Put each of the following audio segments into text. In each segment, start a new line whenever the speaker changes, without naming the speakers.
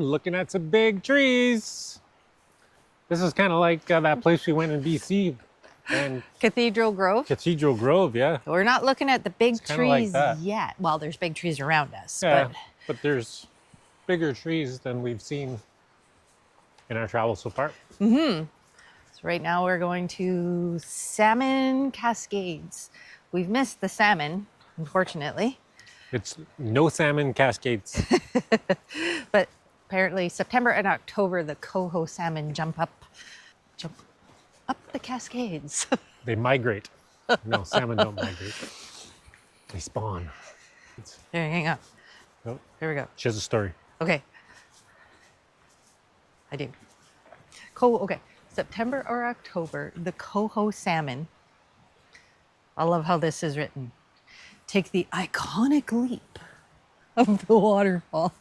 looking at some big trees. This is kind of like that place we went in BC. And
Cathedral Grove?
Cathedral Grove, yeah.
We're not looking at the big trees
like
yet. Well, there's big trees around us.
Yeah, but there's bigger trees than we've seen in our travels so far.
So right now we're going to Salmon Cascades. We've missed the salmon, unfortunately.
It's no Salmon Cascades.
But apparently September and October, the coho salmon jump up the Cascades.
They migrate. No, salmon don't migrate. They spawn.
Here, hang on.
Oh,
Here we go.
she has a story.
Okay. I do. Okay. September or October, the coho salmon. I love how this is written. Take the iconic leap of the waterfall.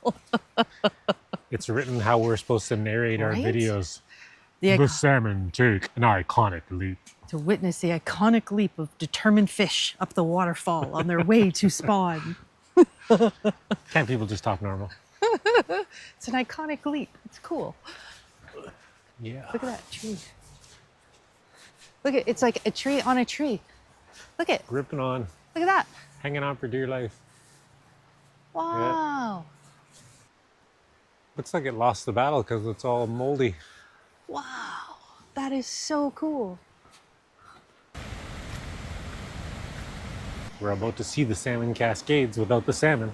It's written how we're supposed to narrate our
Right?
videos.
The
The salmon take an iconic leap.
to witness the iconic leap of determined fish up the waterfall on their way to spawn.
Can't people just talk normal?
It's an iconic leap. It's cool.
Yeah.
Look at that tree. Look at it's like a tree on a tree. Look at
Gripping on,
look at that.
hanging on for dear life.
Wow.
Looks like it lost the battle because it's all moldy.
Wow. That is so cool.
We're about to see the Salmon Cascades without the salmon.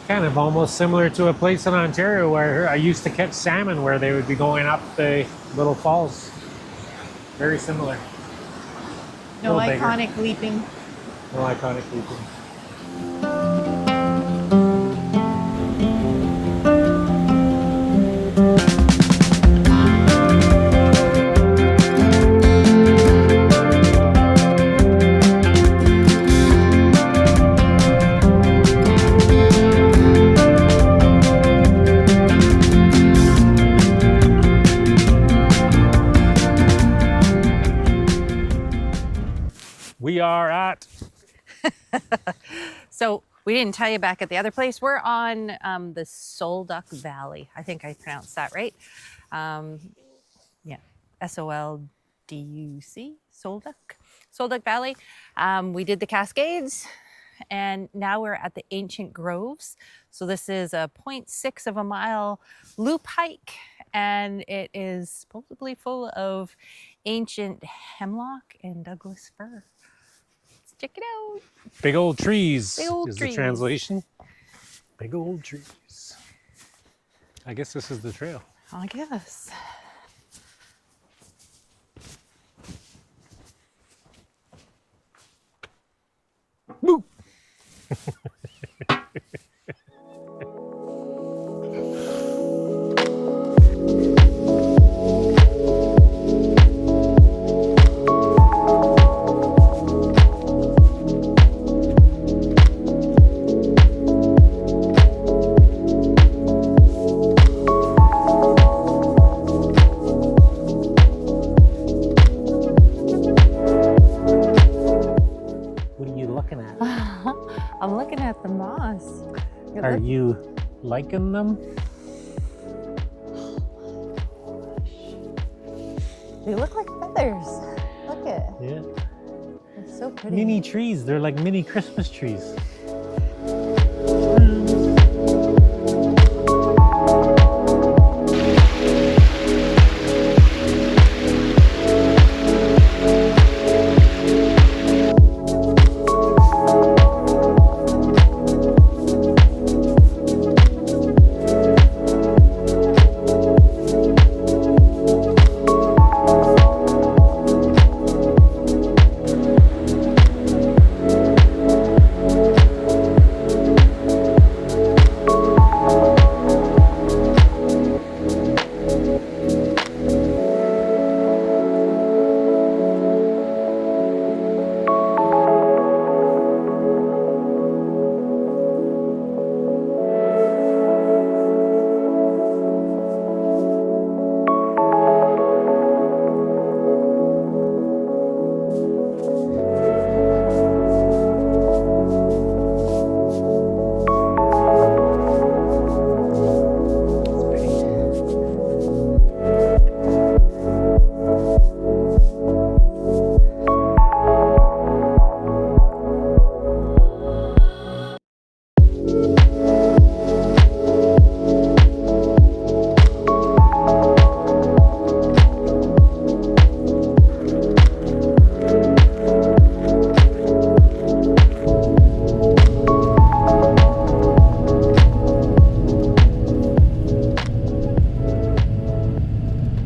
Kind of almost similar to a place in Ontario where I used to catch salmon, where they would be going up the little falls. Very similar.
No
Little bigger.
iconic leaping.
No iconic leaping. We are at
So we didn't tell you back at the other place. We're on the Sol Duc Valley. I think I pronounced that right. Yeah, SOLDUC, Sol Duc. Sol Duc Valley. We did the Cascades, and now we're at the ancient groves. So this is a 0.6 of a mile loop hike, and it is supposedly full of ancient hemlock and Douglas fir. Check it out.
Big Old Trees
Big old
is
trees.
the translation. Big Old Trees. I guess this is the trail.
I guess.
Woo! What are you looking at?
I'm looking at the moss.
Are you liking them?
They look like feathers. Look at
Yeah.
They're so pretty.
Mini trees. They're like mini Christmas trees.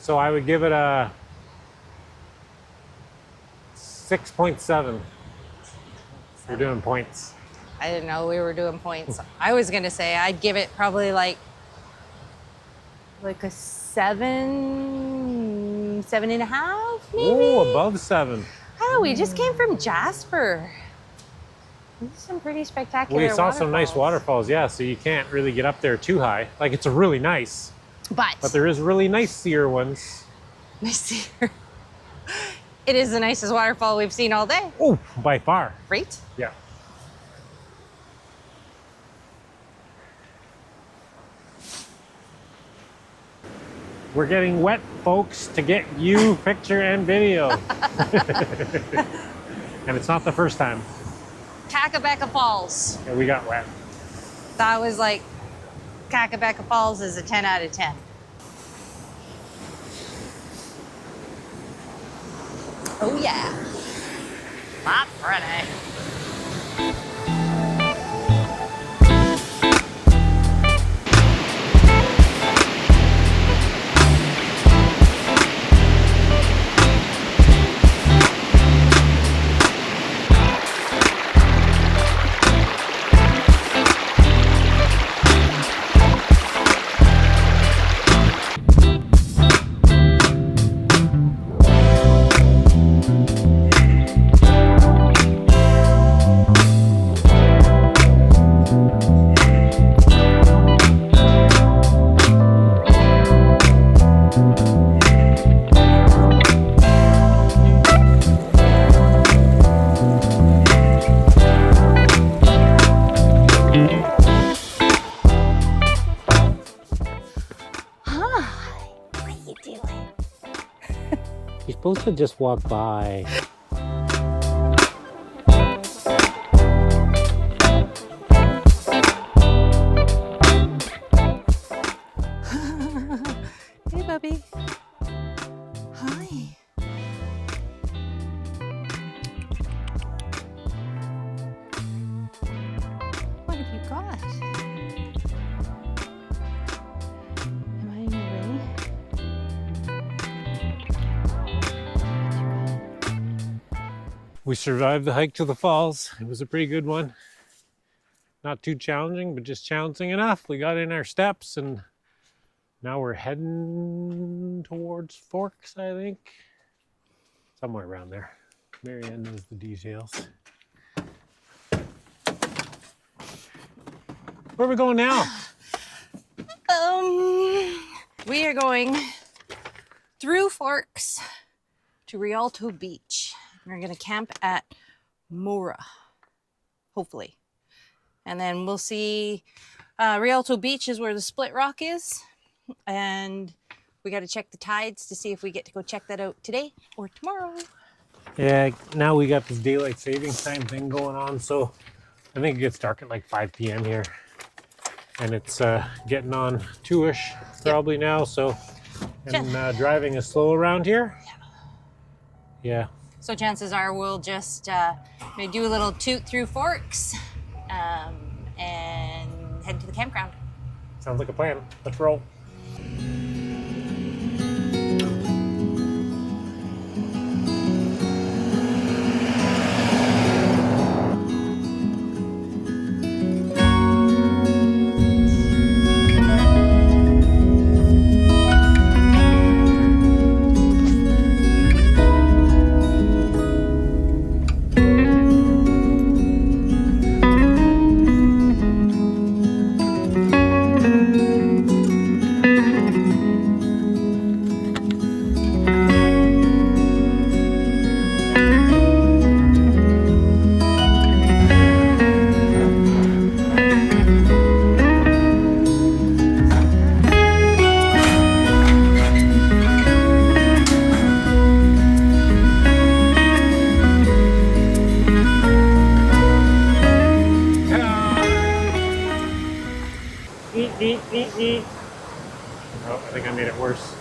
So I would give it a 6.7. We're doing points.
I didn't know we were doing points. I was gonna say I'd give it probably like a 7.5, maybe.
Oh, above 7.
Oh, we just came from Jasper. These are some pretty spectacular
We saw some nice
waterfalls.
waterfalls, yeah, so you can't really get up there too high. Like, it's a really nice, but there is really nicer ones.
Nicer. It is the nicest waterfall we've seen all day.
Oh, by far.
Right?
Yeah. We're getting wet, folks, to get you picture and video. And it's not the first time.
Kakabeka Falls.
Yeah, we got wet.
That was like, Kakabeka Falls is a 10 out of 10. Oh yeah. Not pretty.
You're supposed to just walk by.
Hey, Bubby. Hi. What have you got? Am I in your way?
We survived the hike to the falls. It was a pretty good one. Not too challenging, but just challenging enough. We got in our steps and now we're heading towards Forks, I think. Somewhere around there. Marianne knows the details. Where are we going now?
We are going through Forks to Rialto Beach. We're gonna camp at Mora, hopefully. And then we'll see, Rialto Beach is where the Split Rock is. And we gotta check the tides to see if we get to go check that out today or tomorrow.
Yeah, now we got this daylight savings time thing going on, so I think it gets dark at like 5 p.m. here. And it's getting on 2-ish probably now, so, and driving is slow around here. Yeah.
So chances are we'll just maybe do a little toot through Forks and head to the campground.
Sounds like a plan. Let's roll. Oh, I think I made it worse.